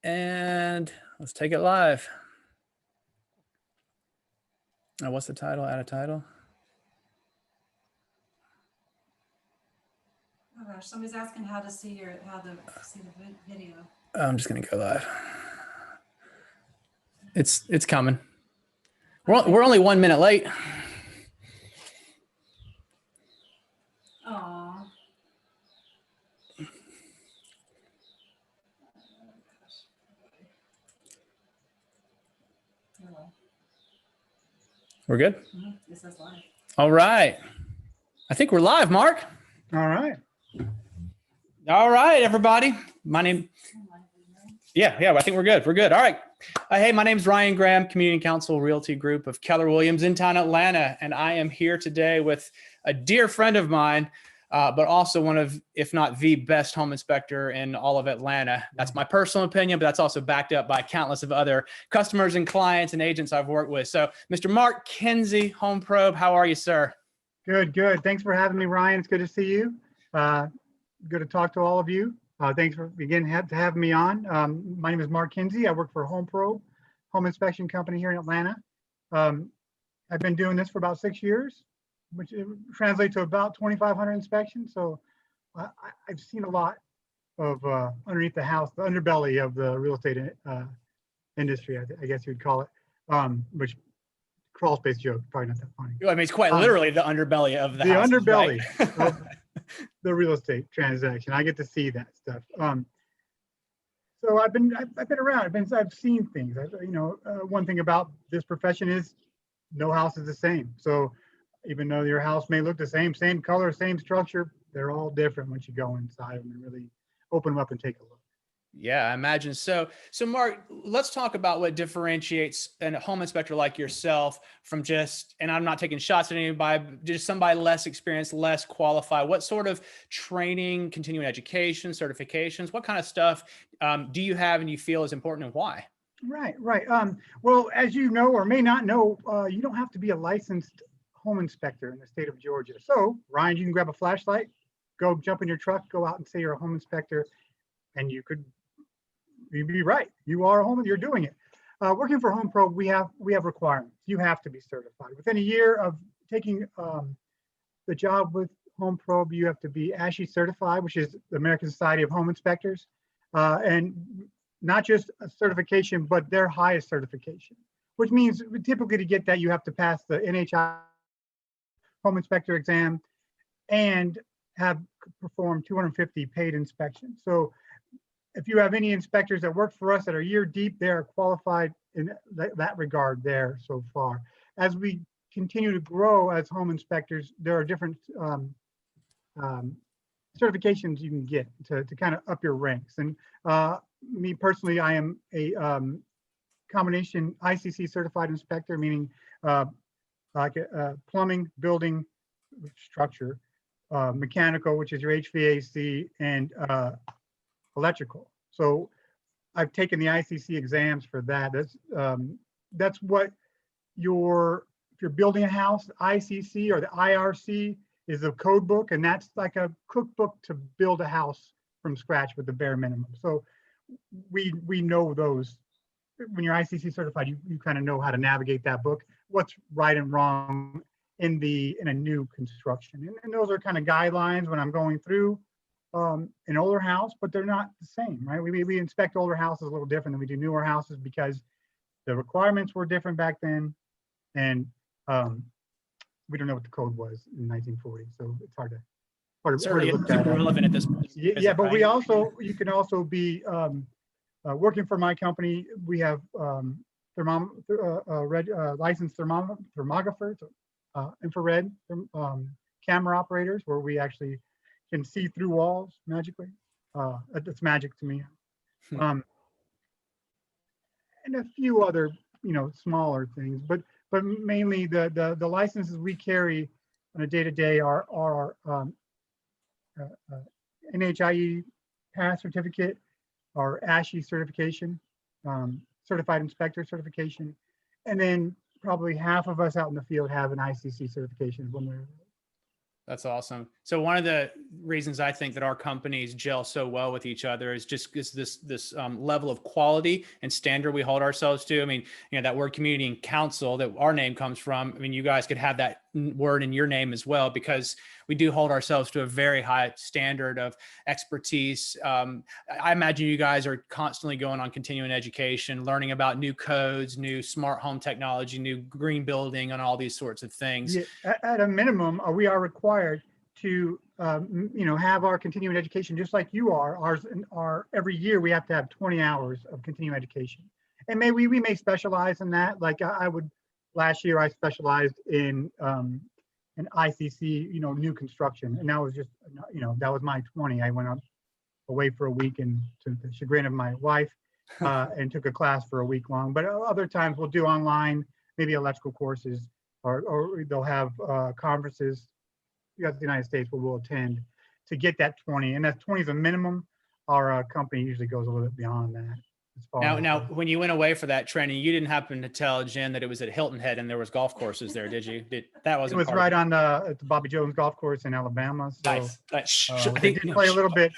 And let's take it live. What's the title? Add a title. Oh gosh, somebody's asking how to see the video. I'm just gonna go live. It's coming. We're only 1 minute late. Aww. We're good? Mm-hmm. It says live. All right. I think we're live, Mark. All right. All right, everybody. My name. Yeah, I think we're good. We're good. All right. Hey, my name is Ryan Graham, Community Council Realty Group of Keller Williams in town, Atlanta. And I am here today with a dear friend of mine, but also one of, if not the best home inspector in all of Atlanta. That's my personal opinion, but that's also backed up by countless of other customers and clients and agents I've worked with. So Mr. Mark Kinzie, Home Probe, how are you, sir? Good. Thanks for having me, Ryan. It's good to see you. Good to talk to all of you. Thanks for again having me on. My name is Mark Kinzie. I work for Home Probe, home inspection company here in Atlanta. I've been doing this for about 6 years, which translates to about 2,500 inspections. So I've seen a lot of underneath the house, the underbelly of the real estate industry, I guess you'd call it, which crawl space joke, probably not that funny. I mean, it's quite literally the underbelly of the house. The underbelly of the real estate transaction. I get to see that stuff. So I've been around. I've seen things. One thing about this profession is no house is the same. So even though your house may look the same color, same structure, they're all different once you go inside them and really open them up and take a look. Yeah, I imagine so. So Mark, let's talk about what differentiates a home inspector like yourself from just, and I'm not taking shots at anybody, just somebody less experienced, less qualified. What sort of training, continuing education, certifications, what kind of stuff do you have and you feel is important and why? Right. Well, as you know or may not know, you don't have to be a licensed home inspector in the state of Georgia. So Ryan, you can grab a flashlight, go jump in your truck, go out and say you're a home inspector, and you'd be right. You are a home, you're doing it. Working for Home Probe, we have requirements. You have to be certified. Within a year of taking the job with Home Probe, you have to be ASHI certified, which is the American Society of Home Inspectors, and not just a certification, but their highest certification, which means typically to get that, you have to pass the NHI home inspector exam and have performed 250 paid inspections. So if you have any inspectors that work for us that are year deep, they are qualified in that regard there so far. As we continue to grow as home inspectors, there are different certifications you can get to kind of up your ranks. And me personally, I am a combination ICC certified inspector, meaning like plumbing, building, structure, mechanical, which is your HVAC, and electrical. So I've taken the ICC exams for that. That's what if you're building a house, ICC or the IRC is a code book, and that's like a cookbook to build a house from scratch with the bare minimum. So we know those. When you're ICC certified, you kind of know how to navigate that book, what's right and wrong in a new construction. And those are kind of guidelines when I'm going through an older house, but they're not the same, right? We inspect older houses a little different than we do newer houses because the requirements were different back then, and we don't know what the code was in 1940, so it's hard to look at. Relevant at this point. Yeah, but you can also be working for my company. We have licensed thermographers, infrared camera operators, where we actually can see through walls magically. That's magic to me. And a few other, smaller things, but mainly the licenses we carry on a day-to-day are NHIE pass certificate, our ASHI certification, certified inspector certification, and then probably half of us out in the field have an ICC certification one way or another. That's awesome. So one of the reasons I think that our companies gel so well with each other is just this level of quality and standard we hold ourselves to. I mean, that word community and council that our name comes from. I mean, you guys could have that word in your name as well, because we do hold ourselves to a very high standard of expertise. I imagine you guys are constantly going on continuing education, learning about new codes, new smart home technology, new green building, and all these sorts of things. Yeah, at a minimum, we are required to, have our continuing education just like you are. Ours are every year we have to have 20 hours of continuing education, and we may specialize in that. Like last year I specialized in ICC, new construction, and that was just, that was my 20. I went away for a week, and to the chagrin of my wife, and took a class for a week long. But other times we'll do online, maybe electrical courses, or they'll have conferences throughout the United States where we'll attend to get that 20. And that 20 is a minimum. Our company usually goes a little bit beyond that. Now, when you went away for that training, you didn't happen to tell Jen that it was at Hilton Head and there was golf courses there, did you? That wasn't. It was right on at the Bobby Jones golf course in Alabama. So nice. they did play a little bit.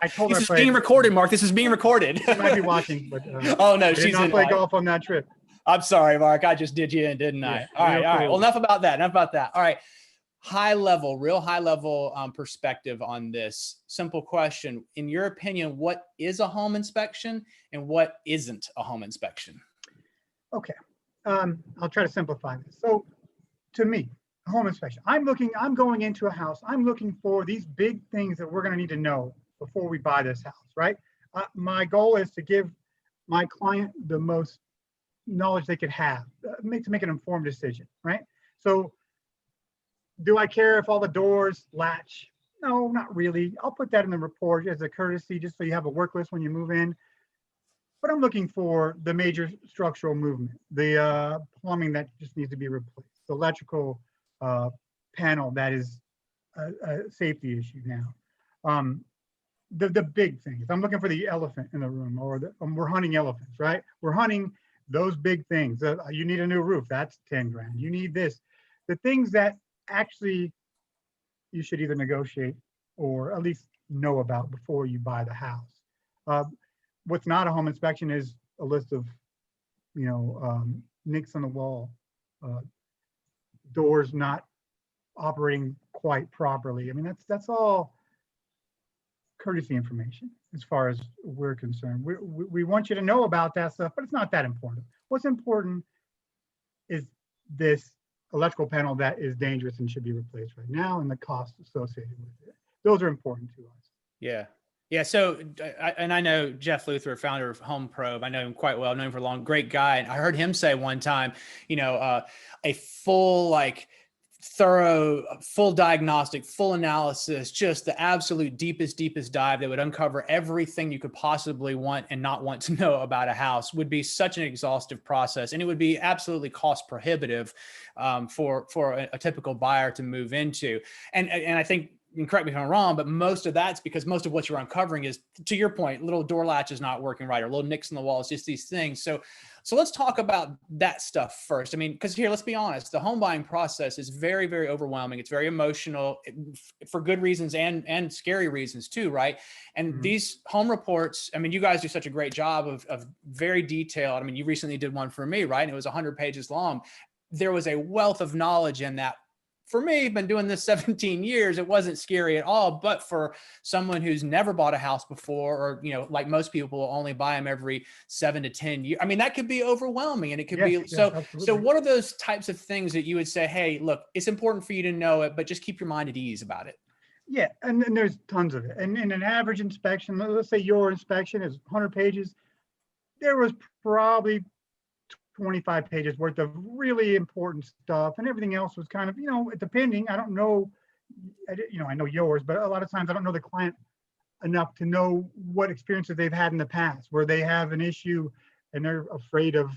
I told her this is being recorded, Mark. This is being recorded. She might be watching, but oh no, she did not play golf on that trip. I'm sorry, Mark. I just did you in, didn't I? All right. Well, enough about that. All right. Real high level perspective on this. Simple question. In your opinion, what is a home inspection and what isn't a home inspection? Okay. I'll try to simplify this. So to me, a home inspection, I'm going into a house. I'm looking for these big things that we're going to need to know before we buy this house, right? My goal is to give my client the most knowledge they could have to make an informed decision, right? So do I care if all the doors latch? No, not really. I'll put that in the report as a courtesy, just so you have a work list when you move in. But I'm looking for the major structural movement, the plumbing that just needs to be replaced, the electrical panel that is a safety issue now. The big things. I'm looking for the elephant in the room, or we're hunting elephants, right? We're hunting those big things. You need a new roof. That's 10 grand. You need this. The things that actually you should either negotiate or at least know about before you buy the house. What's not a home inspection is a list of, nicks on the wall, doors not operating quite properly. I mean, that's all courtesy information as far as we're concerned. We want you to know about that stuff, but it's not that important. What's important is this electrical panel that is dangerous and should be replaced right now, and the cost associated with it. Those are important to us. Yeah. So, I know Jeff Luther, founder of Home Probe. I know him quite well. I've known him for a long, great guy. And I heard him say one time, a full, thorough, full diagnostic, full analysis, just the absolute deepest dive that would uncover everything you could possibly want and not want to know about a house would be such an exhaustive process. And it would be absolutely cost prohibitive for a typical buyer to move into. And I think, and correct me if I'm wrong, but most of that's because most of what you're uncovering is, to your point, little door latches not working right, or little nicks in the walls, just these things. So let's talk about that stuff first. I mean, because here, let's be honest, the home buying process is very, very overwhelming. It's very emotional for good reasons and scary reasons too, right? And these home reports, I mean, you guys do such a great job of very detailed. I mean, you recently did one for me, right? And it was 100 pages long. There was a wealth of knowledge in that. For me, been doing this 17 years, it wasn't scary at all. But for someone who's never bought a house before, or, like most people will only buy them every 7 to 10 years. I mean, that could be overwhelming, and it could be. So what are those types of things that you would say, hey, look, it's important for you to know it, but just keep your mind at ease about it? Yeah. And there's tons of it. And in an average inspection, let's say your inspection is 100 pages. There was probably 25 pages worth of really important stuff, and everything else was kind of, depending. I don't know, I know yours, but a lot of times I don't know the client enough to know what experiences they've had in the past where they have an issue and they're afraid of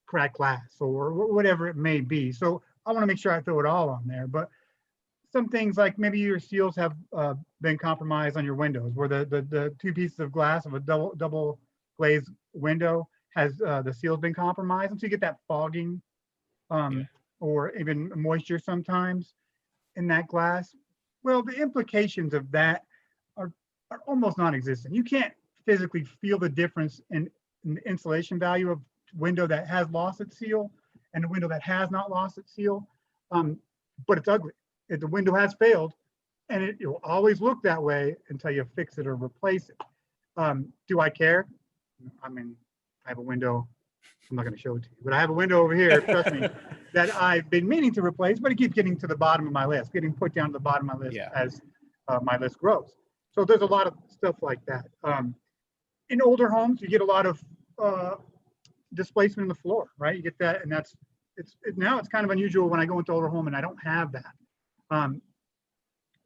cracked glass or whatever it may be. So I want to make sure I throw it all on there. But some things like maybe your seals have been compromised on your windows, where the two pieces of glass of a double glazed window has the seal's been compromised, and so you get that fogging or even moisture sometimes in that glass. Well, the implications of that are almost non-existent. You can't physically feel the difference in the insulation value of window that has lost its seal and a window that has not lost its seal. But it's ugly. If the window has failed, and it will always look that way until you fix it or replace it. Do I care? I mean, I have a window. I'm not going to show it to you, but I have a window over here, trust me, that I've been meaning to replace, but it keeps getting to the bottom of my list, getting put down to the bottom of my list Yeah. as my list grows. So there's a lot of stuff like that. In older homes, you get a lot of displacement in the floor, right? You get that, and now it's kind of unusual when I go into older home and I don't have that.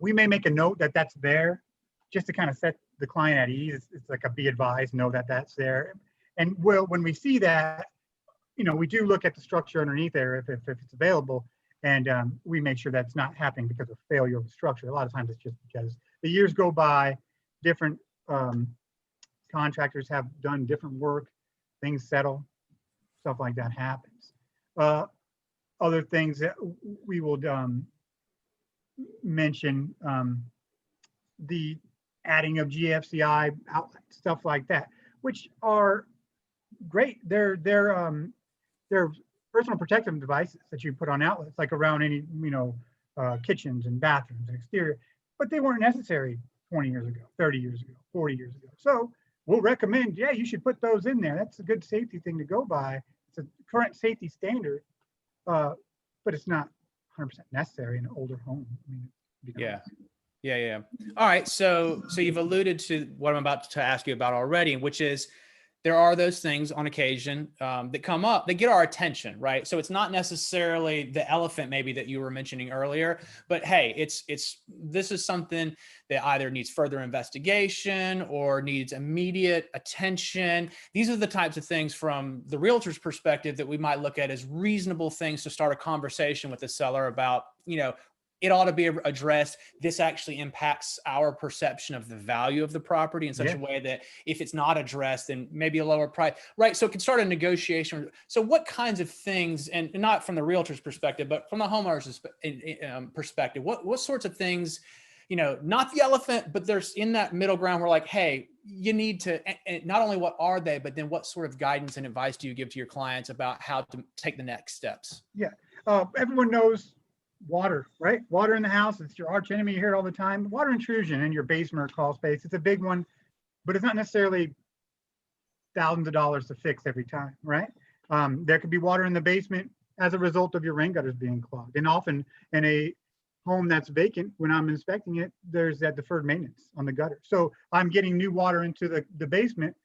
We may make a note that that's there just to kind of set the client at ease. It's like a be advised, know that that's there. And when we see that, we do look at the structure underneath there if it's available, and we make sure that's not happening because of failure of the structure. A lot of times it's just because the years go by, different contractors have done different work, things settle, stuff like that happens. Other things that we will mention, the adding of GFCI outlets, stuff like that, which are great. They're personal protective devices that you put on outlets, like around any kitchens and bathrooms and exterior, but they weren't necessary 20 years ago, 30 years ago, 40 years ago. So we'll recommend, yeah, you should put those in there. That's a good safety thing to go by. It's a current safety standard, but it's not 100% necessary in an older home. I mean, Yeah. Yeah. All right. So you've alluded to what I'm about to ask you about already, which is there are those things on occasion that come up that get our attention, right? So it's not necessarily the elephant maybe that you were mentioning earlier, but hey, this is something that either needs further investigation or needs immediate attention. These are the types of things from the realtor's perspective that we might look at as reasonable things to start a conversation with the seller about, it ought to be addressed. This actually impacts our perception of the value of the property in such a way that if it's not addressed, then maybe a lower price, right? So it can start a negotiation. So what kinds of things, and not from the realtor's perspective, but from the homeowner's perspective, what sorts of things, not the elephant, but there's in that middle ground where like, hey, you need to, and not only what are they, but then what sort of guidance and advice do you give to your clients about how to take the next steps? Yeah, everyone knows water, right? Water in the house, it's your arch enemy. You hear it all the time. Water intrusion in your basement or crawl space, it's a big one, but it's not necessarily thousands of dollars to fix every time, right? There could be water in the basement as a result of your rain gutters being clogged. And often in a home that's vacant, when I'm inspecting it, there's that deferred maintenance on the gutter. So I'm getting new water into the basement.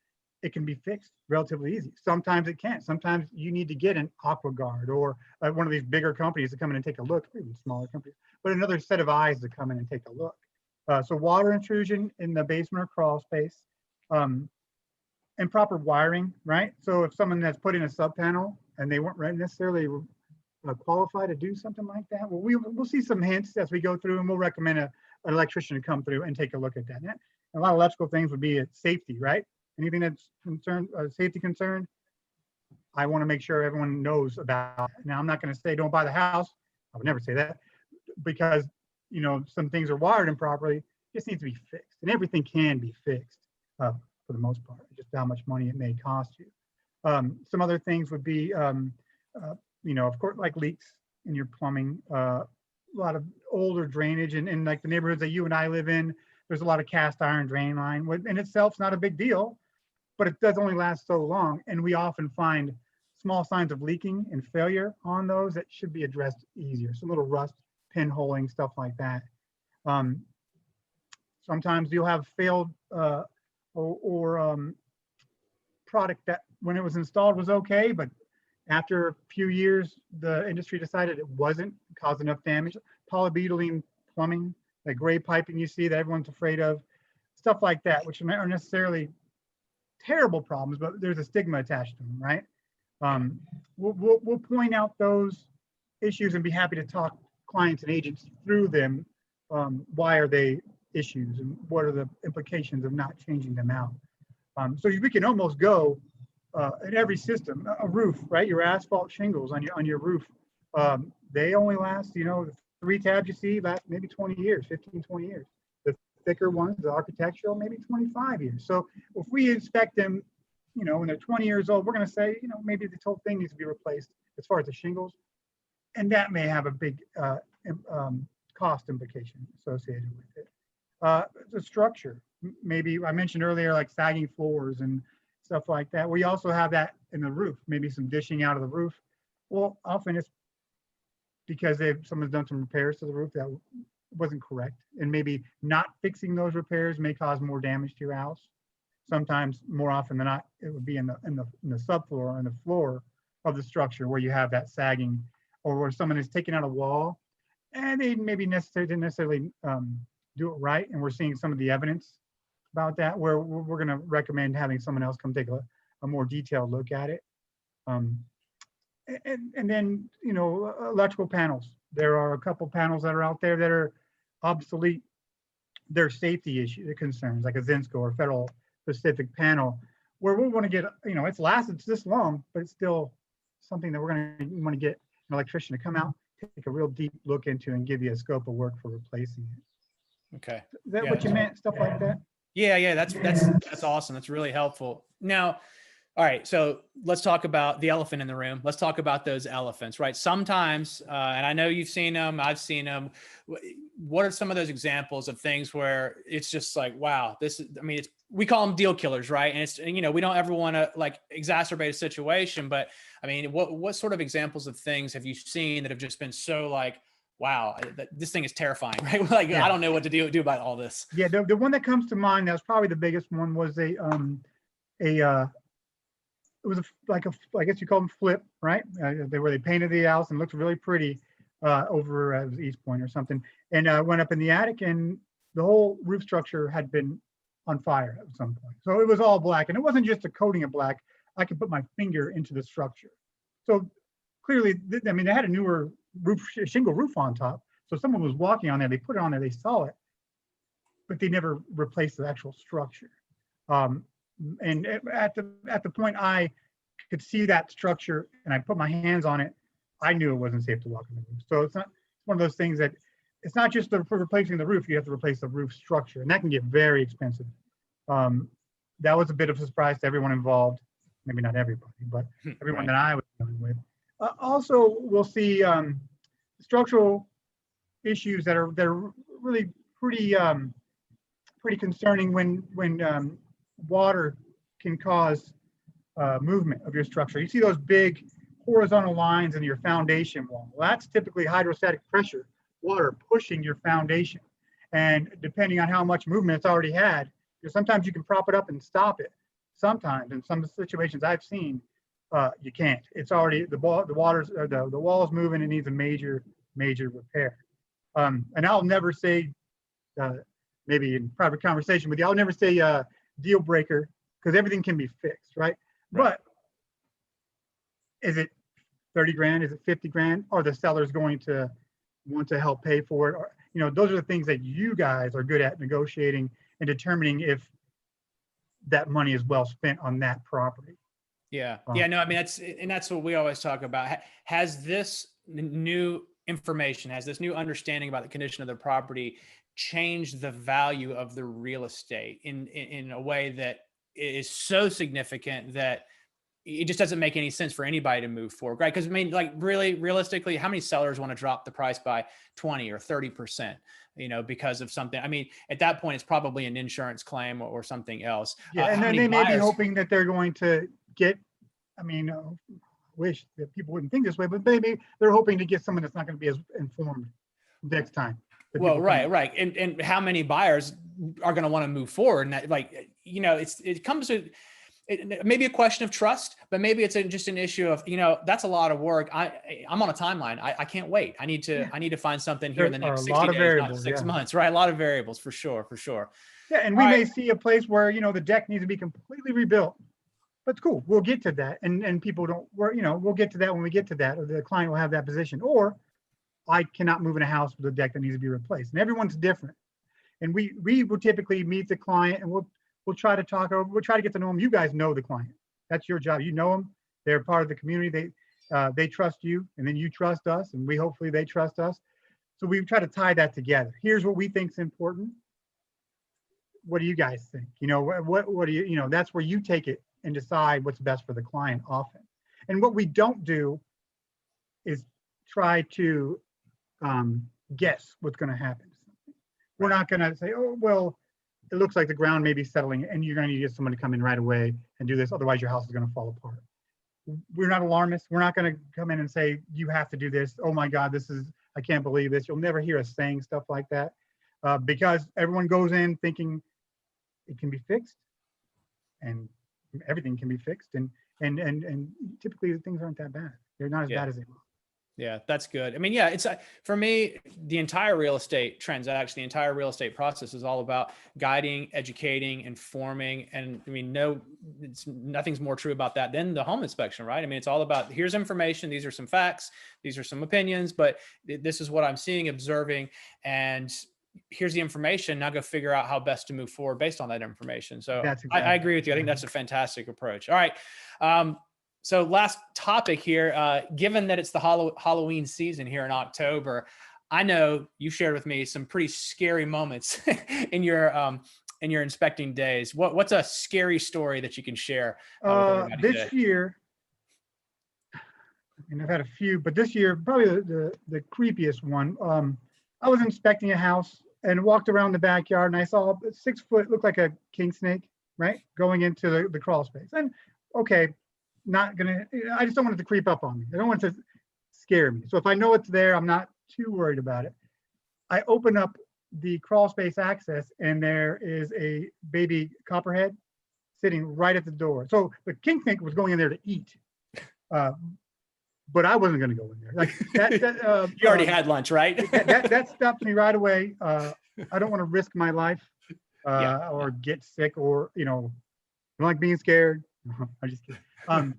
It can be fixed relatively easy. Sometimes it can't. Sometimes you need to get an AquaGuard or one of these bigger companies to come in and take a look, even smaller companies, but another set of eyes to come in and take a look. So water intrusion in the basement or crawl space, and proper wiring, right? So if someone has put in a sub panel and they weren't necessarily qualified to do something like that, well, we'll see some hints as we go through, and we'll recommend an electrician to come through and take a look at that. And a lot of electrical things would be safety, right? Anything that's safety concern, I want to make sure everyone knows about it. Now, I'm not going to say don't buy the house. I would never say that, because some things are wired improperly. It just needs to be fixed, and everything can be fixed for the most part. Just how much money it may cost you. Some other things would be, of course, like leaks in your plumbing. A lot of older drainage, and like the neighborhoods that you and I live in, there's a lot of cast iron drain line. In itself, it's not a big deal, but it does only last so long. And we often find small signs of leaking and failure on those that should be addressed easier. So little rust, pinholing, stuff like that. Sometimes you'll have failed product that when it was installed was okay, but after a few years, the industry decided it wasn't, caused enough damage. Polybutylene plumbing, the gray piping you see that everyone's afraid of, stuff like that, which aren't necessarily terrible problems, but there's a stigma attached to them, right? We'll point out those issues and be happy to talk clients and agents through them. Why are they issues, and what are the implications of not changing them out? So we can almost go in every system, a roof, right? Your asphalt shingles on your roof. They only last, the 3 tabs you see last maybe 20 years, 15, 20 years. The thicker ones, the architectural, maybe 25 years. So if we inspect them, when they're 20 years old, we're going to say, maybe this whole thing needs to be replaced as far as the shingles. And that may have a big cost implication associated with it. The structure, maybe I mentioned earlier, like sagging floors and stuff like that. We also have that in the roof, maybe some dishing out of the roof. Well, often it's because someone's done some repairs to the roof that wasn't correct. And maybe not fixing those repairs may cause more damage to your house. Sometimes, more often than not, it would be in the subfloor, on the floor of the structure where you have that sagging, or where someone is taking out a wall and they maybe didn't necessarily do it right. And we're seeing some of the evidence about that, where we're going to recommend having someone else come take a more detailed look at it. And then, electrical panels. There are a couple panels that are out there that are obsolete. They're safety issue concerns, like a Zinsco or Federal Pacific panel, where we want to get, it's lasted this long, but it's still something that we're going to want to get an electrician to come out, take a real deep look into, and give you a scope of work for replacing it. Okay. Is that what you meant? Stuff like that? Yeah. That's awesome. That's really helpful. Now, all right. So let's talk about the elephant in the room. Let's talk about those elephants, right? Sometimes, and I know you've seen them, I've seen them. What are some of those examples of things where it's just like, wow, we call them deal killers, right? And it's, we don't ever want to like exacerbate a situation, but I mean, what sort of examples of things have you seen that have just been so like, wow, this thing is terrifying, right? Like, yeah. I don't know what to do about all this. Yeah. The one that comes to mind, that was probably the biggest one, was it was I guess you call them flip, right? They painted the house and looked really pretty over at East Point or something. And went up in the attic, and the whole roof structure had been on fire at some point. So it was all black, and it wasn't just a coating of black. I could put my finger into the structure. So clearly, they had a newer shingle roof on top. So someone was walking on there, they put it on there, they saw it, but they never replaced the actual structure. And at the point I could see that structure and I put my hands on it, I knew it wasn't safe to walk on the roof. So it's one of those things that it's not just for replacing the roof, you have to replace the roof structure, and that can get very expensive. That was a bit of a surprise to everyone involved. Maybe not everybody, but everyone that I was dealing with. Also, we'll see structural issues that are really pretty concerning when water can cause movement of your structure. You see those big horizontal lines in your foundation wall. Well, that's typically hydrostatic pressure, water pushing your foundation. And depending on how much movement it's already had, sometimes you can prop it up and stop it. Sometimes, in some situations I've seen, you can't. It's already the wall's moving. It needs a major repair. And I'll never say, maybe in private conversation with you, I'll never say deal breaker, because everything can be fixed, right? But is it 30 grand? Is it 50 grand? Are the sellers going to want to help pay for it? Or, those are the things that you guys are good at negotiating and determining if that money is well spent on that property. Yeah. No, that's what we always talk about. Has this new information, has this new understanding about the condition of the property changed the value of the real estate in a way that is so significant that it just doesn't make any sense for anybody to move forward, right? Because really realistically, how many sellers want to drop the price by 20 or 30%, because of something? At that point, it's probably an insurance claim or something else. Yeah, and then they may be hoping that they're going to get, wish that people wouldn't think this way, but maybe they're hoping to get someone that's not going to be as informed next time. Well, right. And how many buyers are going to want to move forward? And that, it comes to, it may be a question of trust, but maybe it's just an issue of, that's a lot of work. I'm on a timeline. I can't wait. I need to find something here in the next 60 days, not 6 months, right? A lot of variables for sure. Yeah. And we may see a place where, the deck needs to be completely rebuilt. That's cool. We'll get to that. And people we'll get to that when we get to that, or the client will have that position. Or I cannot move in a house with a deck that needs to be replaced. And everyone's different. And we will typically meet the client, and we'll try to talk, or we'll try to get to know them. You guys know the client. That's your job. You know them. They're part of the community. they trust you, and then you trust us, and hopefully they trust us. So we try to tie that together. Here's what we think is important. What do you guys think? What do you, that's where you take it and decide what's best for the client often. And what we don't do is try to guess what's going to happen. We're not going to say, oh, well, it looks like the ground may be settling and you're going to need someone to come in right away and do this. Otherwise your house is going to fall apart. We're not alarmists. We're not going to come in and say, you have to do this. Oh my God, I can't believe this. You'll never hear us saying stuff like that because everyone goes in thinking it can be fixed and everything can be fixed. And typically things aren't that bad. They're not as bad as they look. Yeah, that's good. I mean, yeah, it's for me, the entire real estate transaction, the entire real estate process is all about guiding, educating, informing. And I mean, nothing's more true about that than the home inspection, right? I mean, it's all about, here's information. These are some facts. These are some opinions, but this is what I'm seeing, observing, and here's the information. Now go figure out how best to move forward based on that information. So I agree with you. I think that's a fantastic approach. All right. So last topic here, given that it's the Halloween season here in October, I know you shared with me some pretty scary moments in your inspecting days. What's a scary story that you can share? This year, and I've had a few, but this year, probably the creepiest one. I was inspecting a house and walked around the backyard and I saw a 6 foot, looked like a king snake, right? Going into the crawl space. And okay, I just don't want it to creep up on me. I don't want it to scare me. So if I know it's there, I'm not too worried about it. I open up the crawl space access and there is a baby copperhead sitting right at the door. So the king snake was going in there to eat. But I wasn't going to go in there. Like that you already had lunch, right? that stopped me right away. I don't want to risk my life or get sick or, I don't like being scared. No, I'm just kidding.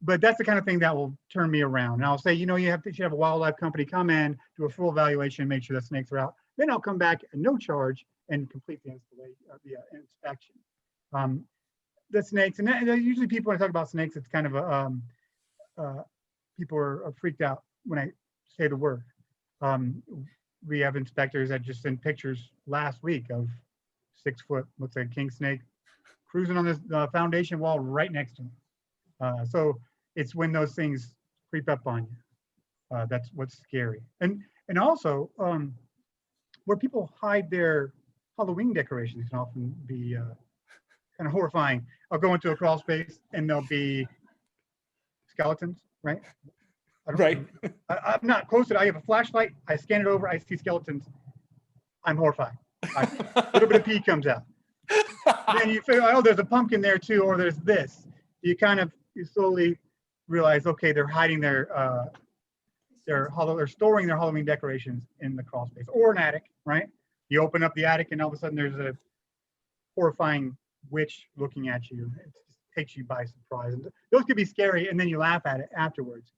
But that's the kind of thing that will turn me around. And I'll say, you should have a wildlife company come in, do a full evaluation, make sure the snakes are out. Then I'll come back at no charge and complete the inspection. The snakes, and usually people, when I talk about snakes, it's kind of people are freaked out when I say the word. We have inspectors that just sent pictures last week of 6 foot, looks like a king snake, cruising on this foundation wall right next to him. So it's when those things creep up on you. That's what's scary. And also where people hide their Halloween decorations can often be kind of horrifying. I'll go into a crawl space and there'll be skeletons, right? I'm not close to it. I have a flashlight. I scan it over. I see skeletons. I'm horrified. A little bit of pee comes out. Then you figure, oh, there's a pumpkin there too, or there's this. You slowly realize, okay, they're hiding they're storing their Halloween decorations in the crawl space or an attic, right? You open up the attic and all of a sudden there's a horrifying witch looking at you. It just takes you by surprise. And those could be scary, and then you laugh at it afterwards.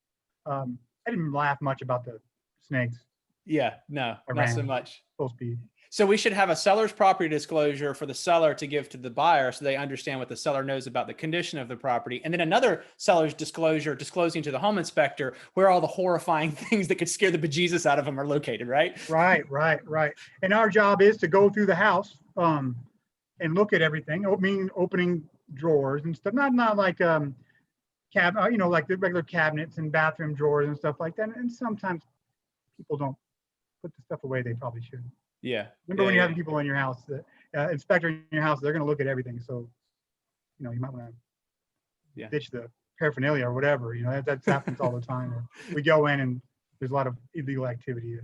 I didn't laugh much about the snakes. Yeah, no, not so much. Full speed. So we should have a seller's property disclosure for the seller to give to the buyer so they understand what the seller knows about the condition of the property. And then another seller's disclosure disclosing to the home inspector where all the horrifying things that could scare the bejesus out of them are located, right? Right. And our job is to go through the house and look at everything, opening drawers and stuff, not like like the regular cabinets and bathroom drawers and stuff like that. And sometimes people don't put the stuff away they probably should. Yeah. Remember when you're having people in your house, the inspector in your house, they're going to look at everything. So, you might want to ditch the paraphernalia or whatever. That happens all the time. Or we go in and there's a lot of illegal activity.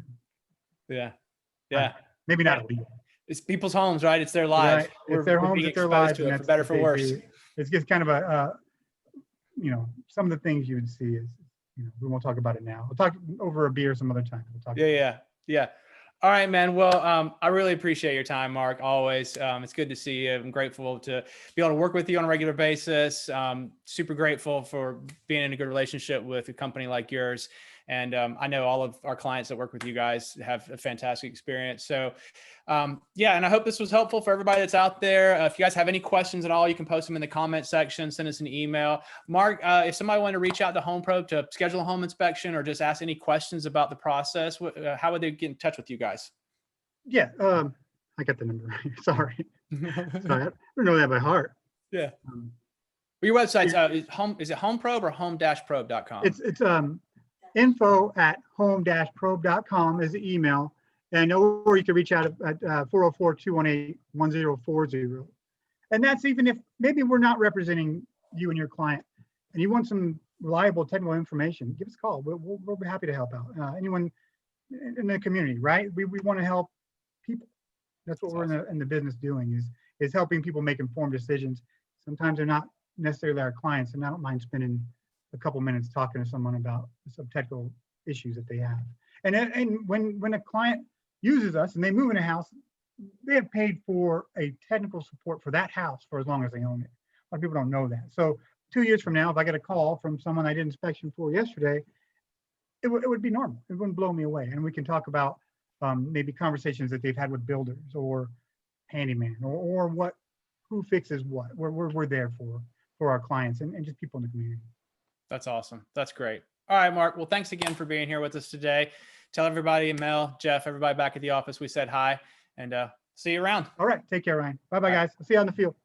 Yeah. Maybe not illegal. It's people's homes, right? It's their lives. Right. It's their homes, it's their lives. For better, for worse. It's just kind of some of the things you would see is, we won't talk about it now. We'll talk over a beer some other time. We'll talk. Yeah. All right, man. Well, I really appreciate your time, Mark. Always. It's good to see you. I'm grateful to be able to work with you on a regular basis. Super grateful for being in a good relationship with a company like yours. And I know all of our clients that work with you guys have a fantastic experience. So yeah, and I hope this was helpful for everybody that's out there. If you guys have any questions at all, you can post them in the comment section, send us an email. Mark, if somebody wanted to reach out to HomePro to schedule a home inspection or just ask any questions about the process, how would they get in touch with you guys? Yeah, I got the number right. Sorry. Sorry, I don't know that by heart. Yeah. Um, Your website's is it HomeProbe or home-probe.com? It's info@home-probe.com is the email. And or you can reach out at 404-218-1040. And that's even if maybe we're not representing you and your client and you want some reliable technical information, give us a call. We'll be happy to help out. Anyone in the community, right? We want to help people. That's what we're in the business doing is helping people make informed decisions. Sometimes they're not necessarily our clients, and I don't mind spending a couple minutes talking to someone about some technical issues that they have. And when a client uses us and they move in a house, they have paid for a technical support for that house for as long as they own it. A lot of people don't know that. So 2 years from now, if I get a call from someone I did inspection for yesterday, it would be normal. It wouldn't blow me away. And we can talk about maybe conversations that they've had with builders or handyman or who fixes what. We're there for our clients and just people in the community. That's awesome. That's great. All right, Mark. Well, thanks again for being here with us today. Tell everybody, Mel, Jeff, everybody back at the office, we said hi, and see you around. All right. Take care, Ryan. Bye-bye, guys. I'll see you on the field.